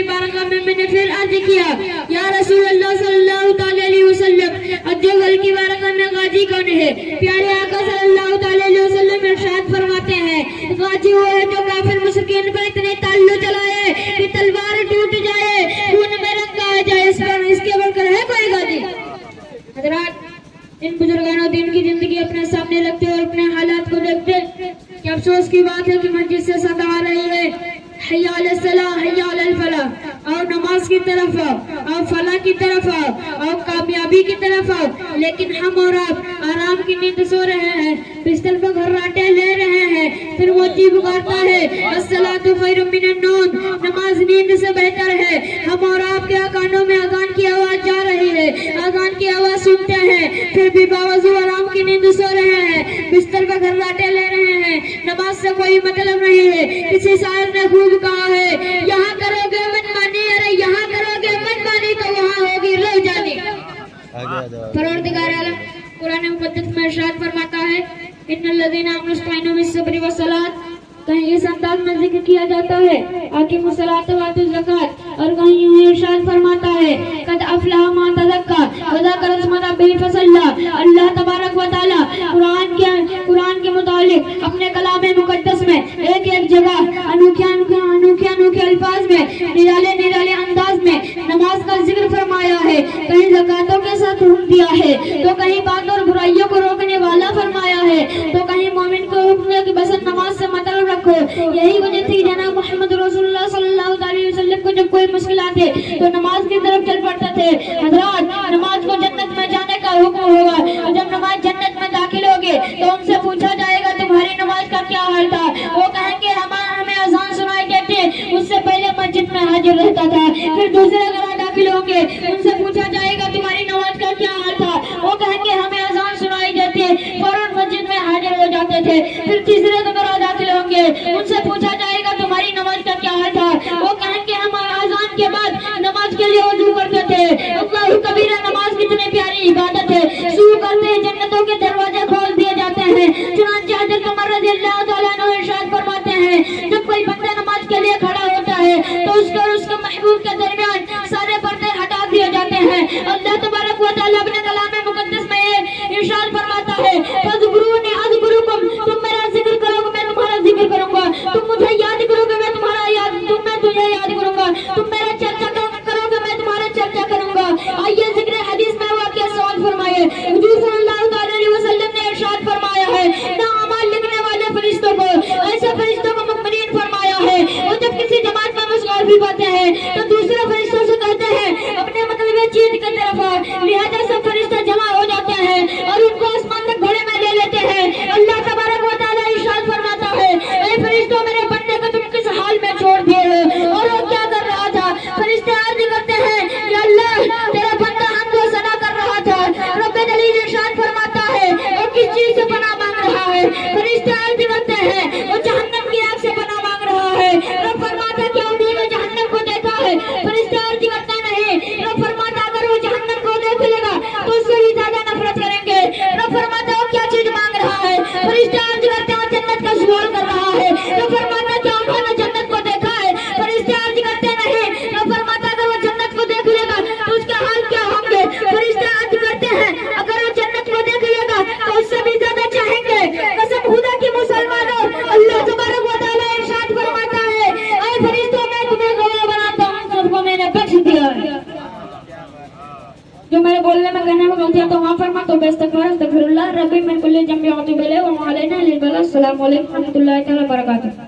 बारगाह में मैंने फिर अर्ज किया, या रसूल अल्लाह सल्लल्लाहु अलैहि वसल्लम, अज्जल की बारगाह में गाजी कौन है? प्यारे आका सल्लल्लाहु अलैहि वसल्लम इरशाद फरमाते हैं, गाजी वो है जो काफिर मुशरिकीन पर इतने ताल्लु चलाए कि तलवार टूट जाए, खून में रंगा आ जाए, इसके बढ़कर है कोई गाजी? हज़रात, इन बुजुर्गानों दीन की जिंदगी अपने सामने रखते और अपने हालात को देखते, कि अफसोस की बात है कि मस्जिद से सदा आ रही है हय्या अलस सलाह हय्या अलल फलाह, और नमाज की तरफ आओ, और फलाह की तरफ आओ, और कामयाबी की तरफ आओ, लेकिन हम और आप आराम की नींद सो रहे हैं, बिस्तर पर घर्राटे ले रहे हैं, फिर वो जी पुकारता है अस्सलातु खैरुम मिनन नौम, नमाज नींद से बेहतर है। हम और आपके कानों में अजान की आवाज जा रही है, अजान की आवाज सुनते हैं, फिर भी बावजूद आराम की नींद सो रहे हैं, बिस्तर पर घर्राटे ले रहे हैं, नमाज से कोई मतलब नहीं है। किसी शायर ने खूब कहा है, यहाँ करोगे मनमानी, अरे यहाँ करोगे मनमानी तो वहाँ होगी रह जानी। परवरदिगार आलम कुरान मुक़द्दस में इरशाद फरमाता है, इन्नल्लज़ीना आमनु बिस्सब्रि वस्सलात, कहीं इस अंदाज में जिक्र किया जाता है आकिमुस्सलात व आतुज़ ज़कात, और कहीं यूं इरशाद फरमाता है कद अफ़लह मन तज़क्का व ज़करा इस्म रब्बिही फसल्ला। अल्लाह तबारक व तआला कुरान के मुतालिक अपने कलाम मुक़द्दस में एक एक जगह अनोखे अल्फाज में निराले अंदाज में नमाज का जिक्र फरमाया है, कहीं ज़कातों के साथ हुक्म दिया है, तो कहीं बात और बुराइयों को रोकने वाला फरमाया है, तो कहीं मोमिन को हुक्म है कि बस नमाज से मतलब रखो। यही वजह थी जनाब मोहम्मद रसूलुल्लाह सल्लल्लाहु अलैहि वसल्लम को जब कोई मुश्किल आते तो नमाज की तरफ चल पड़ते थे। हज़रात, नमाज को जन्नत में जाने का हुक्म होगा, और जब नमाज जन्नत में दाखिल होगे तो उनसे पूछा जाएगा तुम्हारी नमाज का क्या हाल था? वो कहेंगे हमें अज़ान सुनाई देते, उससे पहले मस्जिद में हाजिर रहता था। फिर दूसरे घर दाखिल होंगे, उनसे पूछा जाएगा तुम्हारी नमाज का क्या हाल था? वो कहेंगे हमें अज़ान सुनाई देते, फौरन मस्जिद में हाजिर हो जाते थे। फिर तीसरे घर दाखिल होंगे, उनसे पूछा जाएगा तुम्हारी नमाज का क्या हाल था? वो कहेंगे हम अज़ान के बाद नमाज के लिए वज़ू करते थे। अल्लाह कबीरा, नमाज कितनी प्यारी इबादत है। शुरू करते हैं जन्नतों के दरवाजे खोल दिए जाते हैं। चुनांचे हज़रत उमर रज़ियल्लाहु तआला अन्हु इरशाद फरमाते हैं, जब कोई बंदा नमाज के लिए खड़ा होता है तो उसके और उसके महबूब के दरमियान सारे पर्दे हटा दिए जाते हैं। अल्लाह तबारक व तआला अपने कलाम मुक़द्दस में इरशाद फरमाता है, फज़कुरूनी अज़कुरुकुम, तुम मेरा जिक्र करोगे मैं तुम्हारा जिक्र करूंगा, तुम मुझे याद करोगे मैं तुझे याद करूंगा, तुम मेरा चर्चा करोगे मैं तुम्हारा चर्चा करूंगा। आइए जिक्र हदीस में वाक़या सवाल फरमाए। हुजूर सल्लल्लाहु अलैहि वसल्लम ने इरशाद फरमाया है, ना अमल लिखने वाले फरिश्तों को, ऐसे फरिश्तों को मुक़र्रिन फरमाया है, और जब किसी जमात में मशगूल भी पाते हैं तो दूसरे फरिश्तों से कहते हैं अपने मतलब चीज की तरफ आओ। लिहाजा सब फरिश्ते जमा हो जाते हैं और उनको आसमान तक घोड़े में ले लेते हैं। अल्लाह तबारक व तआला इरशाद फरमाता है, ऐ फरिश्तों मेरे बंदे को तुम किस हाल में छोड़ दिए हो और वो क्या कर रहा था? फरिश्ते अर्ज करते हैं, या अल्लाह तेरा बंदा हमको सना कर रहा था। रब्बे जलील इरशाद फरमाता है, और किस चीज से पनाह मांग रहा है? फरिश्ते अर्ज करते हैं, वो जहन्नम की आग से पनाह मांग रहा है। रब फरमाता क्या उन्होंने जहन्नम को देखा है? फरिश्ते अर्ज करते नहीं। रब फरमाता अगर वो जहन्नम को देख लेगा तो उससे भी ज्यादा नफरत करेंगे। रब फरमाता वो क्या चीज मांग रहा है? फरिश्ते अर्ज करते हैं जन्नत का सवाल कर रहा है। रब फरमाता क्या उन्होंने जन्नत को देखा है? फरिश्ते अर्ज करते नहीं। रब फरमाता अगर वो जन्नत को देख लेगा तो उसके हाल क्या होंगे? फरिश्ते अर्ज करते हैं अगर वो जन्नत को देख लेगा तो उससे भी ज्यादा चाहेंगे। कसम खुदा की मुसलमानों, अल्लाह तबारक व तआला इरशाद फरमाता है, ऐ फरिश्तों मैं तुम्हें गवाह बनाता हूं, सबको मैंने बख्श दिया। जो मेरे बोलने में कहने में गलतियां तो वहाँ फरमा तो बेस्तगफिरुल्लाह रब्बी मिन कुल्ली जम्बि व अतूबु इलैहि व मा अलैना इल्ला अल बलाग। अस्सलामु अलैकुम व रहमतुल्लाहि तआला व बरकातुहू।